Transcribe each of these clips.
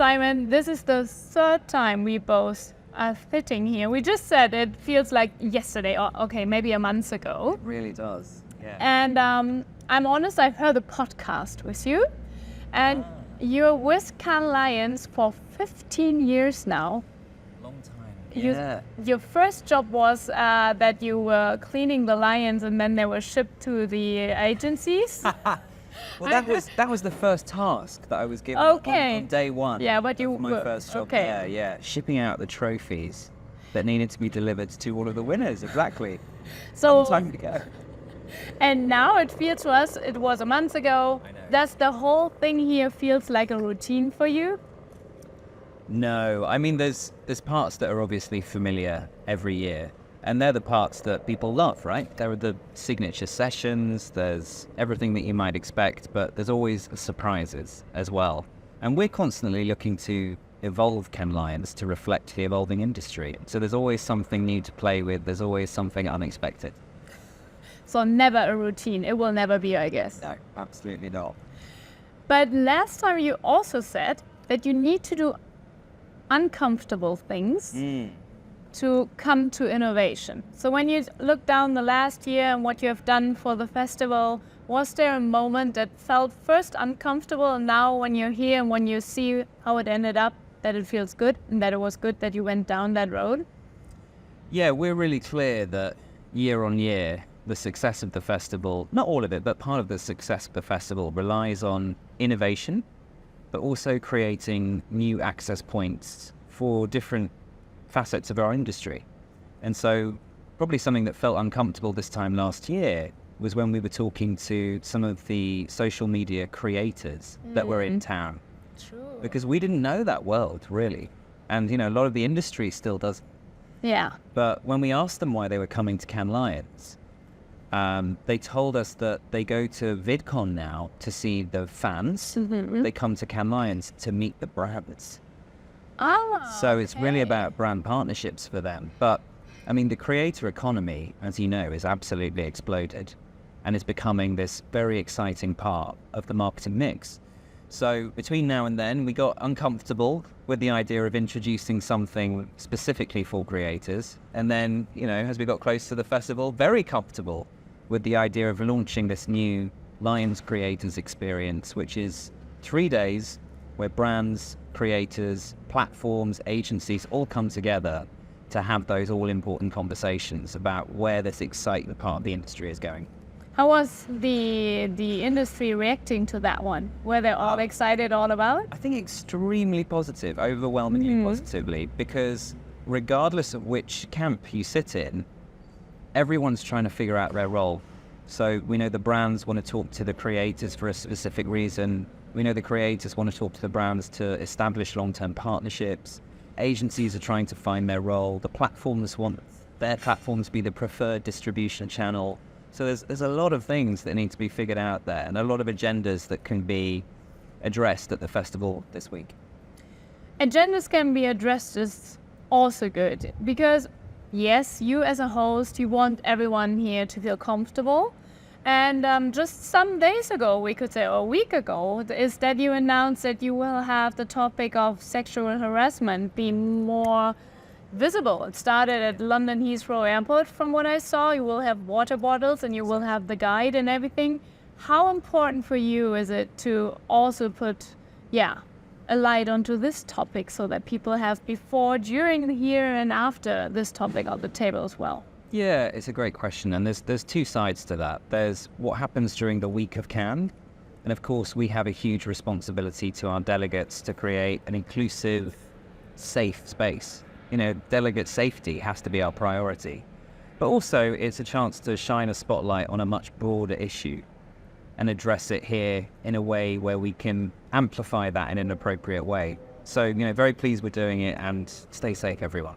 Simon, this is the third time we both are sitting here. We just said it feels like yesterday, or okay, maybe a month ago. It really does. Yeah. And I'm honest, I've heard a podcast with you. And you're with Cannes Lions for 15 years now. Long time. Yeah. Your first job was that you were cleaning the lions and then they were shipped to the agencies. Well, that was the first task that I was given on day one. Yeah, but you my were first job there. Yeah, shipping out the trophies that needed to be delivered to all of the winners. Exactly. So time to go. And now it feels to us, it was a month ago. I know. Does the whole thing here feels like a routine for you? No, I mean there's parts that are obviously familiar every year. And they're the parts that people love, right? There are the signature sessions, there's everything that you might expect, but there's always surprises as well. And we're constantly looking to evolve Cannes Lions to reflect the evolving industry. So there's always something new to play with, there's always something unexpected. So never a routine, it will never be, I guess. No, absolutely not. But last time you also said that you need to do uncomfortable things to come to innovation. So when you look down the last year and what you have done for the festival, was there a moment that felt first uncomfortable and now when you're here and when you see how it ended up, that it feels good and that it was good that you went down that road? Yeah, we're really clear that year on year, the success of the festival, not all of it, but part of the success of the festival relies on innovation, but also creating new access points for different facets of our industry. And so probably something that felt uncomfortable this time last year was when we were talking to some of the social media creators that were in town. True. Because we didn't know that world really. And a lot of the industry still does. Yeah. But when we asked them why they were coming to Cannes Lions, they told us that they go to VidCon now to see the fans. They come to Cannes Lions to meet the brands. So it's really about brand partnerships for them. But I mean, the creator economy, as you know, is absolutely exploded and is becoming this very exciting part of the marketing mix. So between now and then, we got uncomfortable with the idea of introducing something specifically for creators. And then, as we got close to the festival, very comfortable with the idea of launching this new Lions Creators experience, which is 3 days where brands, creators, platforms, agencies all come together to have those all-important conversations about where this exciting part of the industry is going. How was the industry reacting to that one? Were they all excited all about? I think extremely positive, overwhelmingly positively, because regardless of which camp you sit in, everyone's trying to figure out their role. So we know the brands want to talk to the creators for a specific reason. We know the creators want to talk to the brands to establish long-term partnerships. Agencies are trying to find their role. The platforms want their platforms to be the preferred distribution channel. So there's a lot of things that need to be figured out there and a lot of agendas that can be addressed at the festival this week. Agendas can be addressed is also good because, yes, you as a host, you want everyone here to feel comfortable. And just some days ago, we could say, or a week ago, is that you announced that you will have the topic of sexual harassment be more visible. It started at London Heathrow Airport, from what I saw. You will have water bottles and you will have the guide and everything. How important for you is it to also put, a light onto this topic so that people have before, during, here and after this topic on the table as well? Yeah, it's a great question, and there's two sides to that. There's what happens during the week of Cannes, and of course we have a huge responsibility to our delegates to create an inclusive, safe space. Delegate safety has to be our priority. But also it's a chance to shine a spotlight on a much broader issue and address it here in a way where we can amplify that in an appropriate way. So, very pleased we're doing it, and stay safe, everyone.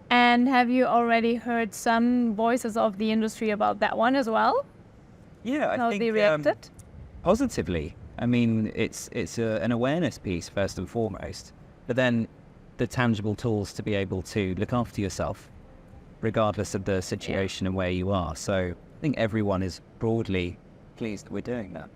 And have you already heard some voices of the industry about that one as well? Yeah, I How think they reacted? Positively. I mean, it's an awareness piece first and foremost, but then the tangible tools to be able to look after yourself, regardless of the situation and where you are. So I think everyone is broadly pleased that we're doing that.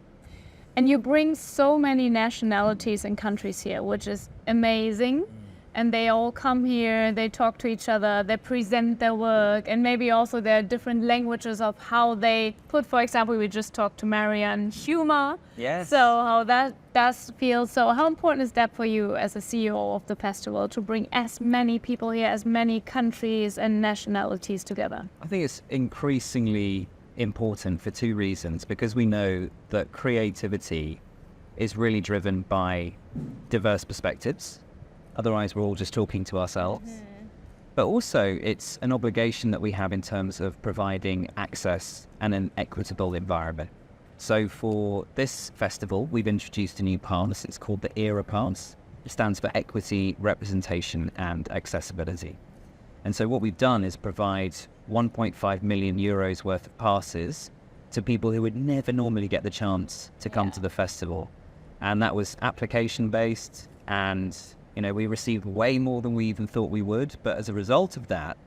And you bring so many nationalities and countries here, which is amazing. And they all come here, they talk to each other, they present their work, and maybe also there are different languages of how they put, for example, we just talked to Marianne, humor. Yes. So how that does feel. So how important is that for you as a CEO of the festival to bring as many people here, as many countries and nationalities together? I think it's increasingly important for two reasons, because we know that creativity is really driven by diverse perspectives. Otherwise, we're all just talking to ourselves. But also, it's an obligation that we have in terms of providing access and an equitable environment. So for this festival, we've introduced a new pass. It's called the ERA Pass. It stands for Equity, Representation and Accessibility. And so what we've done is provide 1.5 million euros worth of passes to people who would never normally get the chance to come to the festival. And that was application-based, and we received way more than we even thought we would, but as a result of that,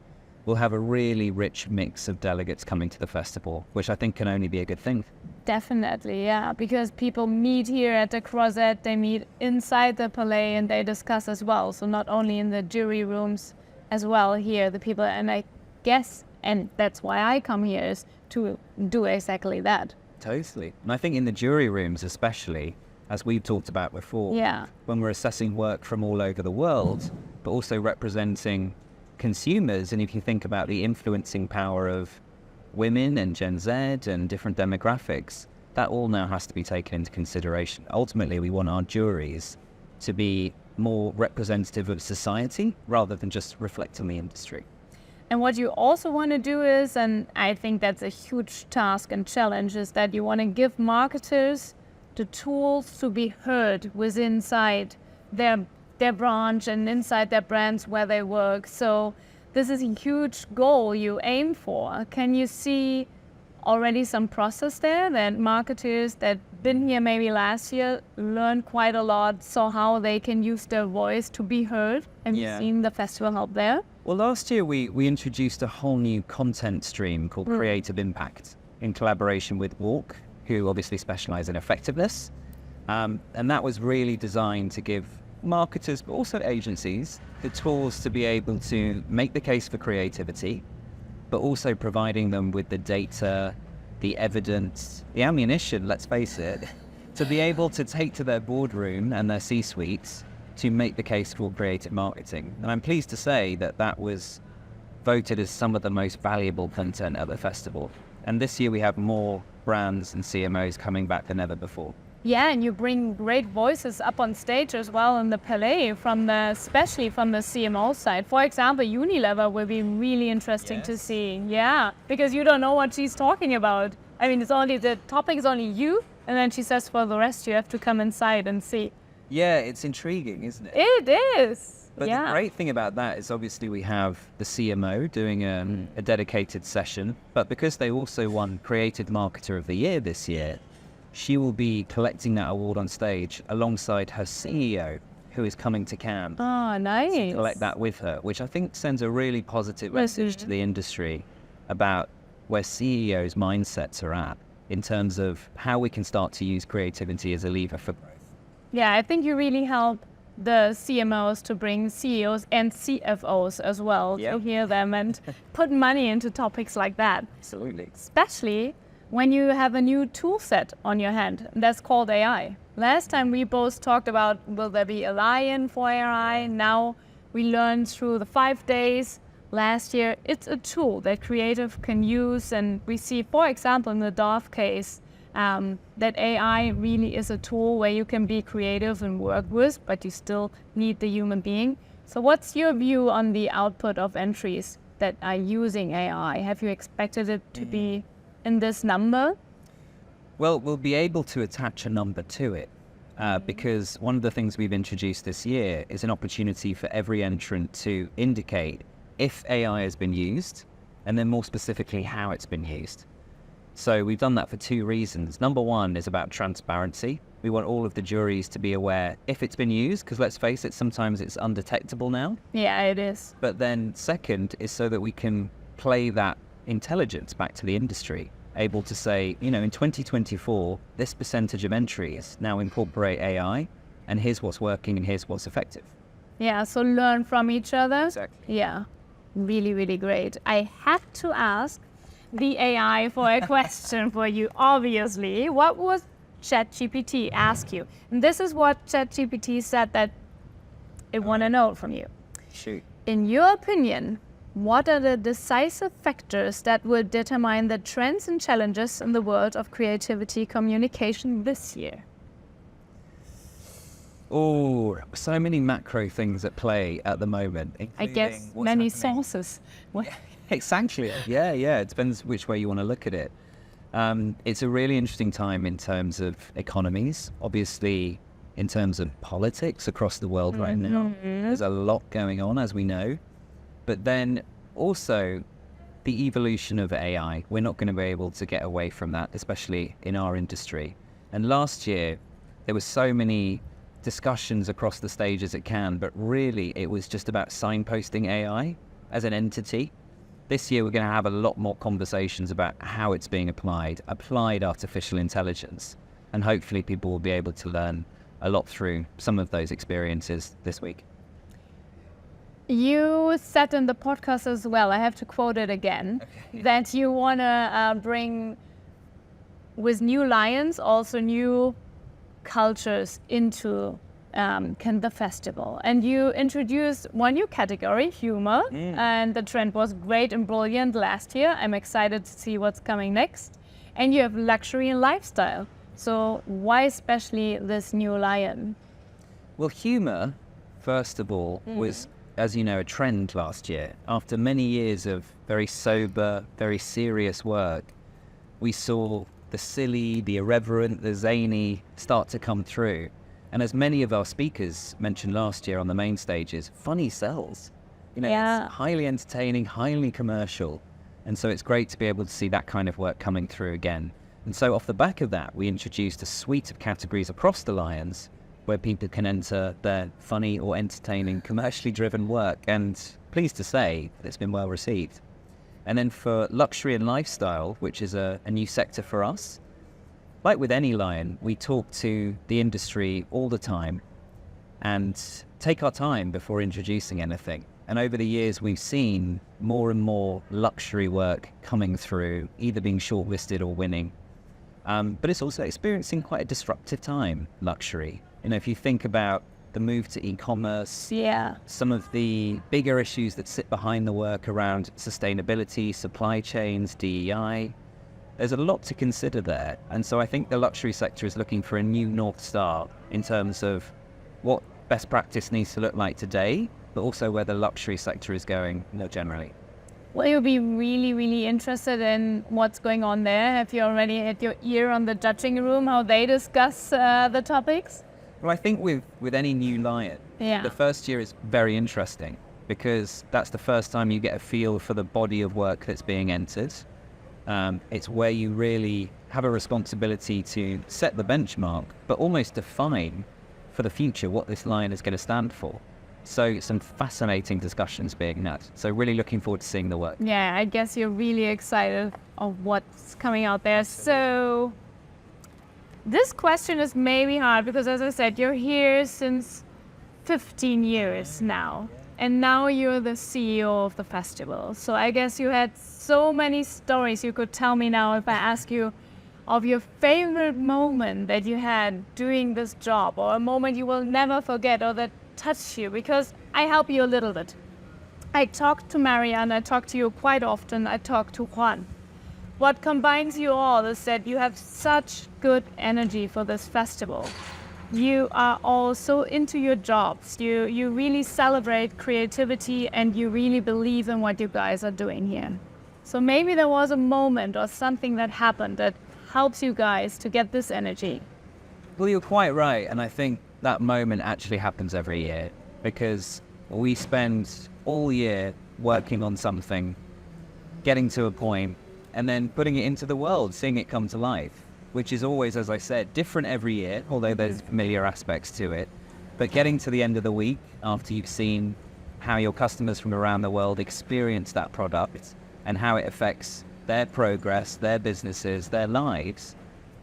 we'll have a really rich mix of delegates coming to the festival, which I think can only be a good thing. Definitely, yeah, because people meet here at the Croisette, they meet inside the Palais, and they discuss as well. So not only in the jury rooms as well here, the people, and I guess, and that's why I come here, is to do exactly that. Totally. And I think in the jury rooms especially, as we've talked about before, when we're assessing work from all over the world, but also representing consumers, and if you think about the influencing power of women and Gen Z and different demographics, that all now has to be taken into consideration. Ultimately, we want our juries to be more representative of society rather than just reflecting the industry. And what you also want to do is, and I think that's a huge task and challenge, is that you want to give marketers the tools to be heard within inside their branch and inside their brands where they work. So this is a huge goal you aim for. Can you see already some process there that marketers that been here maybe last year learned quite a lot, saw how they can use their voice to be heard, and you've seen the festival help there? Well, last year we introduced a whole new content stream called Creative Impact in collaboration with Walk, who obviously specialize in effectiveness. And that was really designed to give marketers, but also agencies, the tools to be able to make the case for creativity, but also providing them with the data, the evidence, the ammunition, let's face it, to be able to take to their boardroom and their C-suites to make the case for creative marketing. And I'm pleased to say that that was voted as some of the most valuable content at the festival. And this year we have more brands and CMOs coming back than ever before. Yeah, and you bring great voices up on stage as well in the Palais, especially from the CMO side. For example, Unilever will be really interesting to see. Yeah, because you don't know what she's talking about. I mean, the topic is only you, and then she says for the rest you have to come inside and see. Yeah, it's intriguing, isn't it? It is. But the great thing about that is obviously we have the CMO doing a dedicated session, but because they also won Creative Marketer of the Year this year, she will be collecting that award on stage alongside her CEO, who is coming to Cannes. Oh, nice. To collect that with her, which I think sends a really positive message to the industry about where CEOs' mindsets are at in terms of how we can start to use creativity as a lever for growth. Yeah, I think you really help the CMOs to bring CEOs and CFOs as well to hear them and put money into topics like that. Absolutely. Especially when you have a new tool set on your hand, that's called AI. Last time we both talked about, will there be a lion for AI? Now we learned through the 5 days last year, it's a tool that creative can use. And we see, for example, in the Dove case, that AI really is a tool where you can be creative and work with, but you still need the human being. So what's your view on the output of entries that are using AI? Have you expected it to be in this number? Well, we'll be able to attach a number to it because one of the things we've introduced this year is an opportunity for every entrant to indicate if AI has been used, and then more specifically how it's been used. So we've done that for two reasons. Number one is about transparency. We want all of the juries to be aware if it's been used, because let's face it, sometimes it's undetectable now. Yeah, it is. But then second is so that we can play that intelligence back to the industry. able to say, in 2024, this percentage of entries now incorporate AI, and here's what's working and here's what's effective. Yeah, so learn from each other. Exactly. Yeah, really, really great. I had to ask the AI for a question for you, obviously. What was ChatGPT ask you? And this is what ChatGPT said that it want to know from you. Shoot. In your opinion, what are the decisive factors that will determine the trends and challenges in the world of creativity communication this year? Oh, so many macro things at play at the moment. I guess many sources. Exactly. Yeah. It depends which way you want to look at it. It's a really interesting time in terms of economies. Obviously, in terms of politics across the world right now, there's a lot going on, as we know. But then also the evolution of AI. We're not going to be able to get away from that, especially in our industry. And last year, there were so many discussions across the stages it can, but really it was just about signposting AI as an entity. This year, we're going to have a lot more conversations about how it's being applied artificial intelligence. And hopefully people will be able to learn a lot through some of those experiences this week. You said in the podcast as well, I have to quote it again, that you want to bring with new lions also new cultures into the festival. And you introduced one new category, humor, and the trend was great and brilliant last year. I'm excited to see what's coming next. And you have luxury and lifestyle. So why especially this new lion? Well, humor, first of all, was, as you know, a trend last year. After many years of very sober, very serious work, we saw the silly, the irreverent, the zany start to come through. And as many of our speakers mentioned last year on the main stages, funny sells. It's highly entertaining, highly commercial. And so it's great to be able to see that kind of work coming through again. And so off the back of that, we introduced a suite of categories across the Lions where people can enter their funny or entertaining, commercially driven work. And pleased to say that it's been well received. And then for luxury and lifestyle, which is a new sector for us, like with any lion, we talk to the industry all the time and take our time before introducing anything. And over the years, we've seen more and more luxury work coming through, either being shortlisted or winning. But it's also experiencing quite a disruptive time, luxury. If you think about the move to e-commerce, some of the bigger issues that sit behind the work around sustainability, supply chains, DEI, there's a lot to consider there. And so I think the luxury sector is looking for a new North Star in terms of what best practice needs to look like today, but also where the luxury sector is going generally. Will you be really, really interested in what's going on there? Have you already had your ear on the judging room, how they discuss the topics? Well, I think with any new lion, the first year is very interesting because that's the first time you get a feel for the body of work that's being entered. It's where you really have a responsibility to set the benchmark, but almost define for the future what this lion is going to stand for. So some fascinating discussions being had. So really looking forward to seeing the work. Yeah, I guess you're really excited of what's coming out there. So this question is maybe hard because, as I said, you're here since 15 years now. And now you're the CEO of the festival. So I guess you had so many stories you could tell me now if I ask you of your favorite moment that you had doing this job, or a moment you will never forget or that touched you, because I help you a little bit. I talk to Marianne, I talk to you quite often, I talk to Juan. What combines you all is that you have such good energy for this festival. You are all so into your jobs. You really celebrate creativity and you really believe in what you guys are doing here. So maybe there was a moment or something that happened that helps you guys to get this energy. Well, you're quite right. And I think that moment actually happens every year because we spend all year working on something, getting to a point, and then putting it into the world, seeing it come to life, which is always, as I said, different every year, although there's familiar aspects to it. But getting to the end of the week, after you've seen how your customers from around the world experience that product and how it affects their progress, their businesses, their lives,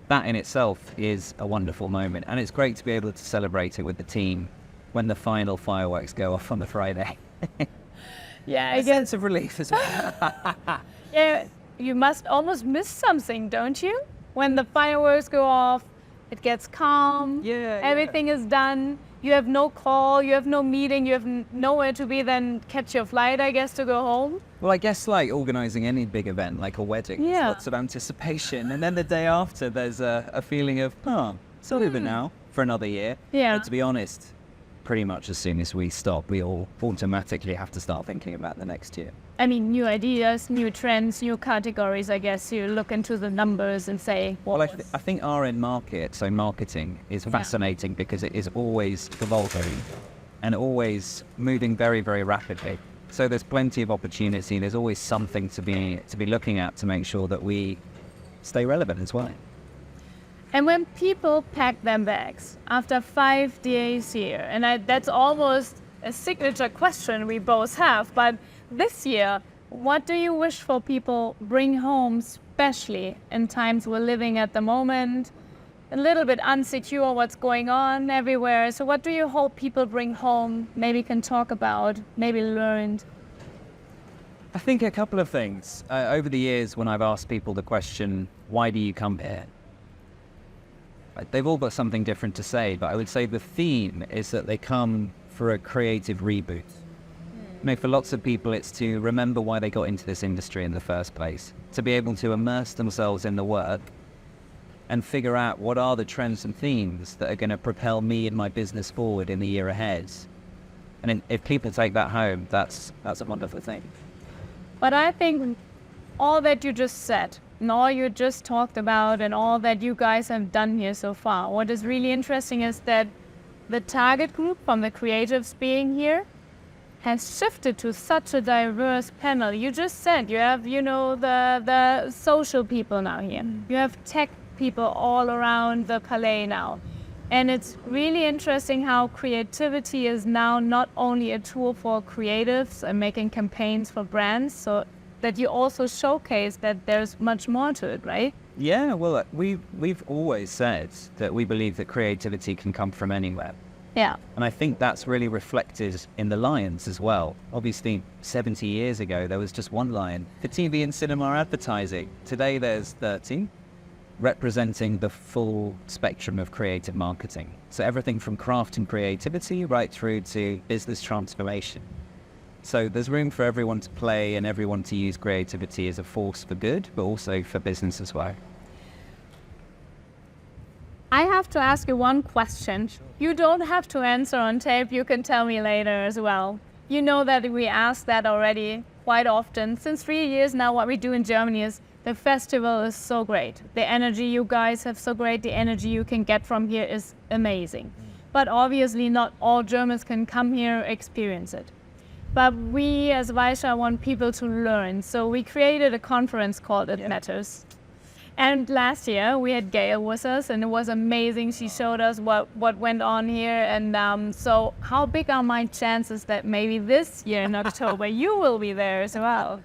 that in itself is a wonderful moment. And it's great to be able to celebrate it with the team when the final fireworks go off on the Friday. Yeah, A sense of relief as well. Yeah, you must almost miss something, don't you? When the fireworks go off, it gets calm, everything is done, you have no call, you have no meeting, you have nowhere to be, then catch your flight, I guess, to go home. Well, I guess like organising any big event, like a wedding, there's lots of anticipation. And then the day after, there's a feeling of, it's not over now for another year. Yeah. But to be honest, pretty much as soon as we stop, we all automatically have to start thinking about the next year. I mean, new ideas, new trends, new categories, I guess. You look into the numbers and say, Well, I think our end market, so marketing, is fascinating because it is always evolving and always moving very, very rapidly. So there's plenty of opportunity. There's always something to be looking at to make sure that we stay relevant as well. And when people pack their bags after 5 days here, and that's almost a signature question we both have, but this year, what do you wish for people bring home, especially in times we're living at the moment? A little bit unsecure what's going on everywhere. So what do you hope people bring home, maybe can talk about, maybe learned? I think a couple of things. Over the years, when I've asked people the question, why do you come here? They've all got something different to say, but I would say the theme is that they come for a creative reboot. For lots of people, it's to remember why they got into this industry in the first place, to be able to immerse themselves in the work and figure out what are the trends and themes that are going to propel me and my business forward in the year ahead. And if people take that home, that's a wonderful thing. But I think all that you just said, and all you just talked about, and all that you guys have done here so far, what is really interesting is that the target group from the creatives being here has shifted to such a diverse panel. You just said you have, the social people now here. You have tech people all around the palais now. And it's really interesting how creativity is now not only a tool for creatives and making campaigns for brands, so that you also showcase that there's much more to it, right? Yeah, well, we've always said that we believe that creativity can come from anywhere. Yeah. And I think that's really reflected in the lions as well. Obviously, 70 years ago, there was just one lion for TV and cinema advertising. Today, there's 30, representing the full spectrum of creative marketing. So everything from craft and creativity right through to business transformation. So there's room for everyone to play and everyone to use creativity as a force for good, but also for business as well. I have to ask you one question. You don't have to answer on tape. You can tell me later as well. You know that we ask that already quite often. Since 3 years now, what we do in Germany is the festival is so great. The energy you guys have so great. The energy you can get from here is amazing. But obviously not all Germans can come here experience it. But we as Weisha want people to learn. So we created a conference called It Matters. And last year we had Gail with us and it was amazing. She showed us what went on here. And so how big are my chances that maybe this year in October you will be there as well?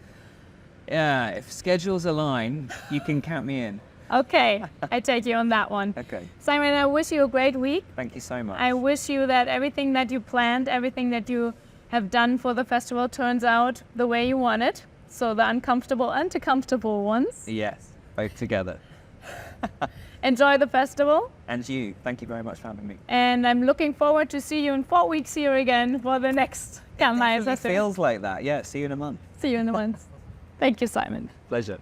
Yeah, if schedules align, you can count me in. Okay, I take you on that one. Okay. Simon, I wish you a great week. Thank you so much. I wish you that everything that you planned, everything that you have done for the festival turns out the way you want it. So the uncomfortable and the comfortable ones. Yes, both together. Enjoy the festival. And you, thank you very much for having me. And I'm looking forward to see you in 4 weeks here again for the next Kampagne. It feels like that. Yeah, see you in a month. See you in a month. Thank you, Simon. Pleasure.